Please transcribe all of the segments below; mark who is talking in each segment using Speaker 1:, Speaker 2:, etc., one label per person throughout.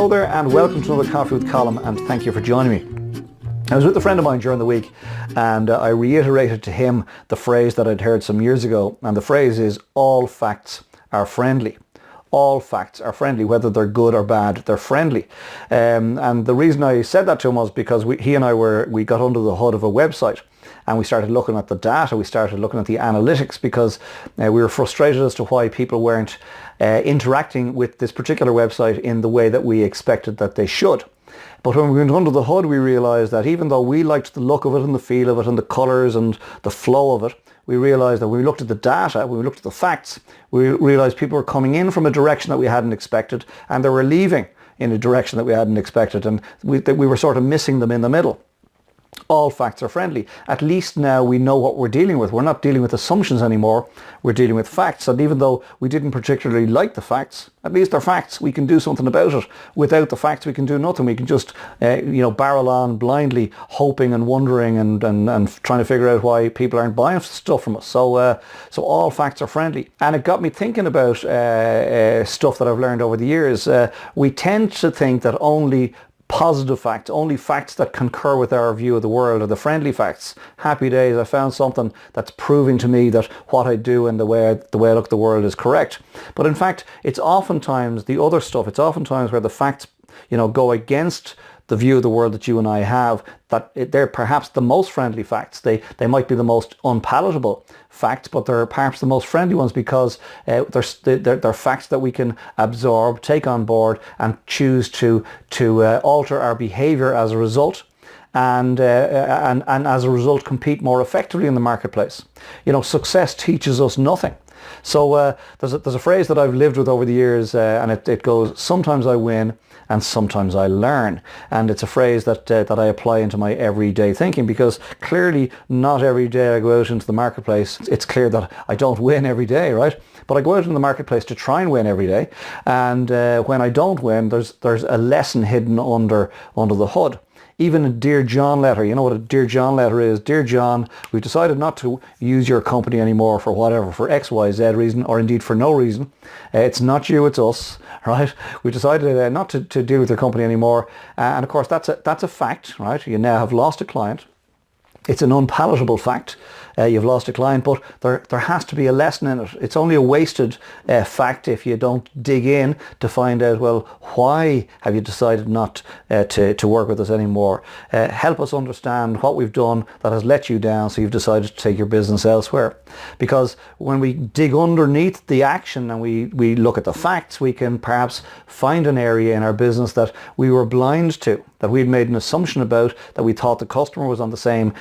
Speaker 1: Hello there and welcome to another Coffee with Colm, and thank you for joining me. I was with a friend of mine during the week and I reiterated to him the phrase that I'd heard some years ago, and the phrase is all facts are friendly. All facts are friendly, whether they're good or bad, they're friendly. And the reason I said that to him was because he and I got under the hood of a website and we started looking at the data, we started looking at the analytics, because we were frustrated as to why people weren't interacting with this particular website in the way that we expected that they should. But when we went under the hood, we realised that even though we liked the look of it and the feel of it and the colours and the flow of it, we realised that when we looked at the data, when we looked at the facts, we realised people were coming in from a direction that we hadn't expected and they were leaving in a direction that we hadn't expected, and we were sort of missing them in the middle. All facts are friendly. At least now we know what we're dealing with. We're not dealing with assumptions anymore. We're dealing with facts. And even though we didn't particularly like the facts, at least they're facts. We can do something about it. Without the facts, we can do nothing. We can just, barrel on blindly, hoping and wondering and trying to figure out why people aren't buying stuff from us. So all facts are friendly. And it got me thinking about stuff that I've learned over the years. We tend to think that only positive facts, only facts that concur with our view of the world, are the friendly facts. Happy days, I found something that's proving to me that what I do and the way I look at the world is correct. But in fact, it's oftentimes the other stuff, it's oftentimes where the facts, go against the view of the world that you and I have, that they're perhaps the most friendly facts. They might be the most unpalatable facts, but they're perhaps the most friendly ones because they're facts that we can absorb, take on board, and choose to alter our behaviour as a result, and as a result compete more effectively in the marketplace. Success teaches us nothing. So there's a phrase that I've lived with over the years, and it goes, sometimes I win and sometimes I learn. And it's a phrase that I apply into my everyday thinking, because clearly not every day I go out into the marketplace. It's clear that I don't win every day, right? But I go out in the marketplace to try and win every day. And when I don't win, there's a lesson hidden under the hood. Even a Dear John letter, you know what a Dear John letter is? Dear John, we've decided not to use your company anymore for X, Y, Z reason, or indeed for no reason. It's not you, it's us, right? We decided not to deal with your company anymore. And of course, that's a fact, right? You now have lost a client. It's an unpalatable fact. You've lost a client, but there has to be a lesson in it. It's only a wasted fact if you don't dig in to find out, well, why have you decided not to work with us anymore? Help us understand what we've done that has let you down, so you've decided to take your business elsewhere. Because when we dig underneath the action and we look at the facts, we can perhaps find an area in our business that we were blind to, that we'd made an assumption about, that we thought the customer was on the same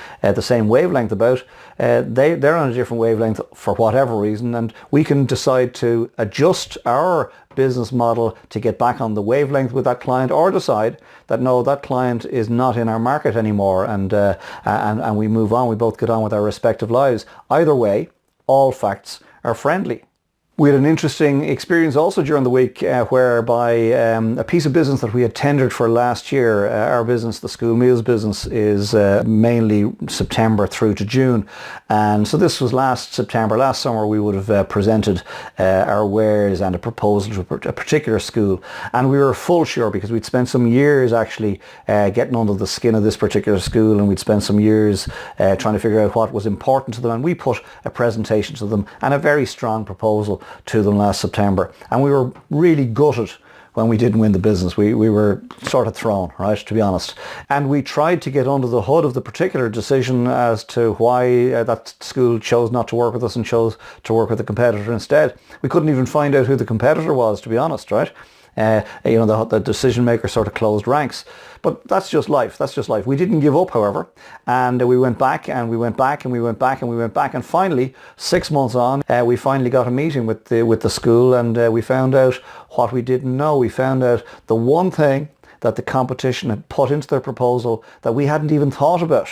Speaker 1: wavelength about. They're on a different wavelength for whatever reason, and we can decide to adjust our business model to get back on the wavelength with that client, or decide that no, that client is not in our market anymore, and we move on. We both get on with our respective lives. Either way, all facts are friendly. We had an interesting experience also during the week whereby a piece of business that we had tendered for last year, our business, the school meals business, is mainly September through to June. And so this was last September. Last summer we would have presented our wares and a proposal to a particular school. And we were full sure, because we'd spent some years actually getting under the skin of this particular school, and we'd spent some years trying to figure out what was important to them. And we put a presentation to them and a very strong proposal to them last September, and we were really gutted when we didn't win the business. We were sort of thrown, right, to be honest. And we tried to get under the hood of the particular decision as to why that school chose not to work with us and chose to work with a competitor instead. We couldn't even find out who the competitor was, to be honest, right? The decision maker sort of closed ranks. But that's just life. That's just life. We didn't give up, however, and we went back and we went back and we went back and we went back, and finally, 6 months on, we finally got a meeting with the school, and we found out what we didn't know. We found out the one thing that the competition had put into their proposal that we hadn't even thought about.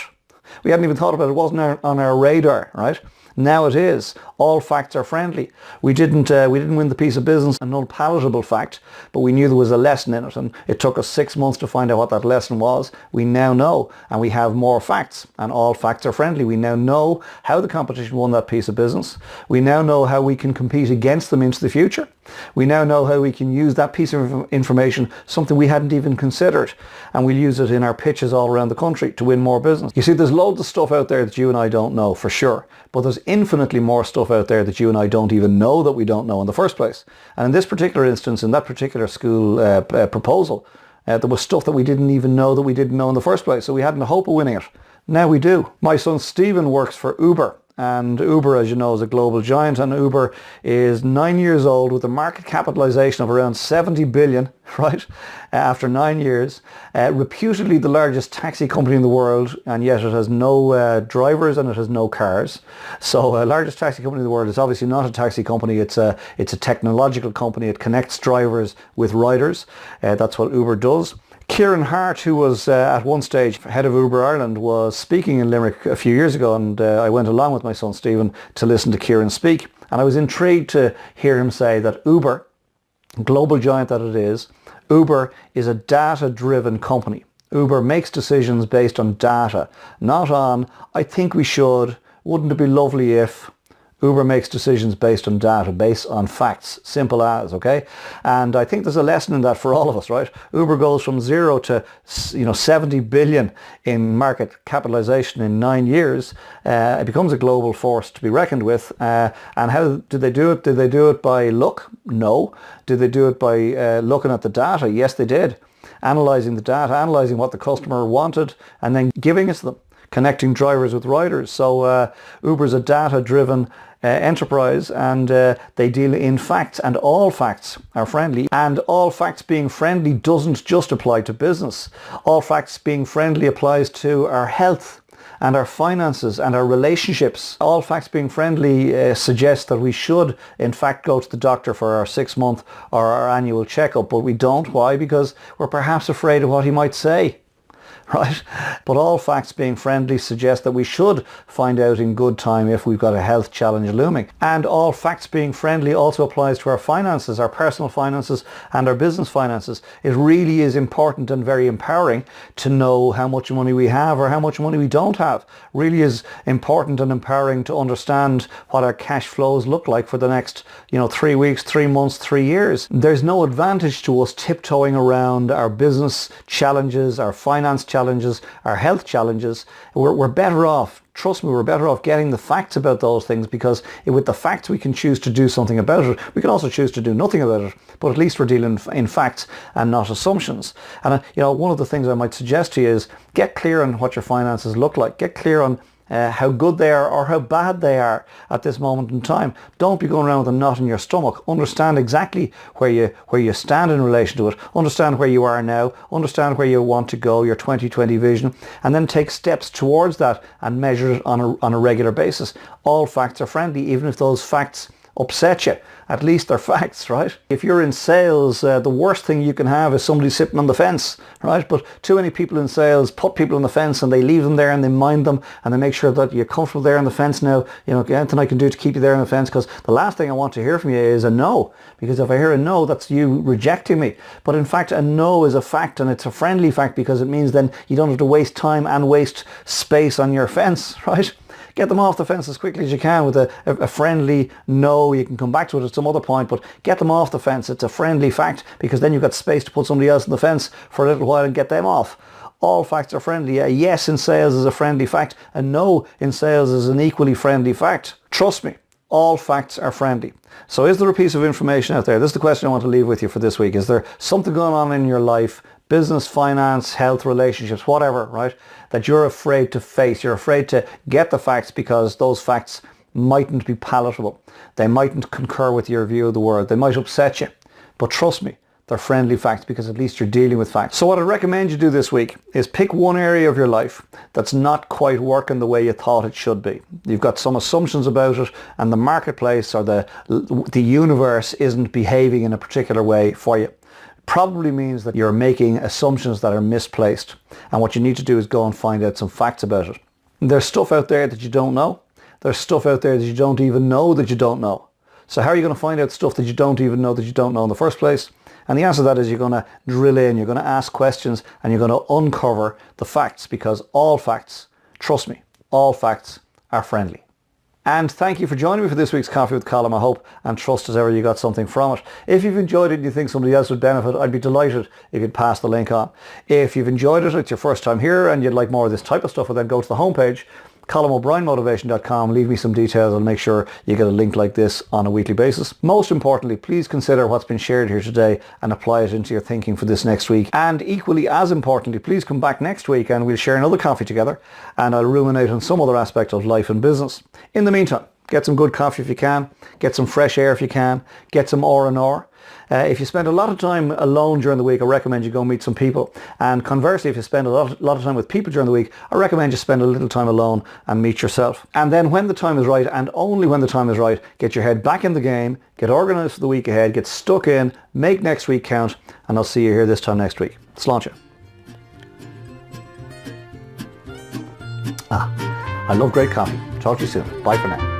Speaker 1: We hadn't even thought about it. It wasn't on our radar, right? Now it is. All facts are friendly. We didn't win the piece of business, an unpalatable fact, but we knew there was a lesson in it, and it took us 6 months to find out what that lesson was. We now know, and we have more facts, and all facts are friendly. We now know how the competition won that piece of business. We now know how we can compete against them into the future. We now know how we can use that piece of information, something we hadn't even considered, and we'll use it in our pitches all around the country to win more business. You see, there's loads of stuff out there that you and I don't know for sure, but there's infinitely more stuff out there that you and I don't even know that we don't know in the first place. And in this particular instance, in that particular school proposal, there was stuff that we didn't even know that we didn't know in the first place, so we hadn't a hope of winning it. Now we do. My son Stephen works for Uber. And Uber, as you know, is a global giant, and Uber is 9 years old with a market capitalization of around 70 billion, right, after 9 years. Reputedly the largest taxi company in the world, and yet it has no drivers and it has no cars. So largest taxi company in the world is obviously not a taxi company, it's a technological company. It connects drivers with riders. That's what Uber does. Kieran Hart, who was at one stage head of Uber Ireland, was speaking in Limerick a few years ago, and I went along with my son Stephen to listen to Kieran speak, and I was intrigued to hear him say that Uber, global giant that it is, Uber is a data-driven company. Uber makes decisions based on data, not on, I think we should, wouldn't it be lovely if. Uber makes decisions based on data, based on facts, simple as, okay? And I think there's a lesson in that for all of us, right? Uber goes from 0 to 70 billion in market capitalization in 9 years. It becomes a global force to be reckoned with. And how did they do it? Did they do it by luck? No. Did they do it by looking at the data? Yes, they did. Analysing the data, analysing what the customer wanted, and then giving it to them. Connecting drivers with riders. So Uber's a data-driven enterprise, and they deal in facts, and all facts are friendly. And all facts being friendly doesn't just apply to business. All facts being friendly applies to our health and our finances and our relationships. All facts being friendly suggests that we should in fact go to the doctor for our 6-month or our annual checkup, but we don't. Why? Because we're perhaps afraid of what he might say. Right? But all facts being friendly suggest that we should find out in good time if we've got a health challenge looming. And all facts being friendly also applies to our finances, our personal finances and our business finances. It really is important and very empowering to know how much money we have or how much money we don't have. Really is important and empowering to understand what our cash flows look like for the next 3 weeks, 3 months, 3 years. There's no advantage to us tiptoeing around our business challenges, our finance challenges, our health challenges. We're better off, trust me, we're better off getting the facts about those things, because with the facts we can choose to do something about it. We can also choose to do nothing about it, but at least we're dealing in facts and not assumptions. And one of the things I might suggest to you is get clear on what your finances look like. Get clear on how good they are or how bad they are at this moment in time. Don't be going around with a knot in your stomach. Understand exactly where you stand in relation to it. Understand where you are now. Understand where you want to go, your 2020 vision, and then take steps towards that and measure it on a regular basis. All facts are friendly, even if those facts upset you. At least they're facts, right? If you're in sales, the worst thing you can have is somebody sitting on the fence, right? But too many people in sales put people on the fence, and they leave them there and they mind them, and they make sure that you're comfortable there on the fence now. Anything I can do to keep you there on the fence, because the last thing I want to hear from you is a no. Because if I hear a no, that's you rejecting me. But in fact, a no is a fact, and it's a friendly fact, because it means then you don't have to waste time and waste space on your fence, right? Get them off the fence as quickly as you can with a friendly no. You can come back to it at some other point, but get them off the fence. It's a friendly fact, because then you've got space to put somebody else on the fence for a little while and get them off. All facts are friendly. A yes in sales is a friendly fact. A no in sales is an equally friendly fact. Trust me, all facts are friendly. So is there a piece of information out there? This is the question I want to leave with you for this week. Is there something going on in your life, business, finance, health, relationships, whatever, right, that you're afraid to face? You're afraid to get the facts because those facts mightn't be palatable. They mightn't concur with your view of the world. They might upset you. But trust me, they're friendly facts, because at least you're dealing with facts. So what I'd recommend you do this week is pick one area of your life that's not quite working the way you thought it should be. You've got some assumptions about it, and the marketplace or the universe isn't behaving in a particular way for you. Probably means that you're making assumptions that are misplaced, and what you need to do is go and find out some facts about it. There's stuff out there that you don't know. There's stuff out there that you don't even know that you don't know. So how are you going to find out stuff that you don't even know that you don't know in the first place? And the answer to that is you're going to drill in, you're going to ask questions, and you're going to uncover the facts, because all facts, trust me, all facts are friendly. And thank you for joining me for this week's Coffee with Colm. I hope and trust as ever you got something from it. If you've enjoyed it and you think somebody else would benefit, I'd be delighted if you'd pass the link on. If you've enjoyed it, it's your first time here and you'd like more of this type of stuff, well then go to the homepage, ColmO'BrienMotivation.com, leave me some details and make sure you get a link like this on a weekly basis. Most importantly, please consider what's been shared here today and apply it into your thinking for this next week. And equally as importantly, please come back next week and we'll share another coffee together and I'll ruminate on some other aspect of life and business. In the meantime, get some good coffee if you can, get some fresh air if you can, get some R&R. If you spend a lot of time alone during the week, I recommend you go meet some people. And conversely, if you spend a lot of time with people during the week, I recommend you spend a little time alone and meet yourself. And then when the time is right, and only when the time is right, get your head back in the game, get organised for the week ahead, get stuck in, make next week count, and I'll see you here this time next week. Sláinte. I love great coffee. Talk to you soon. Bye for now.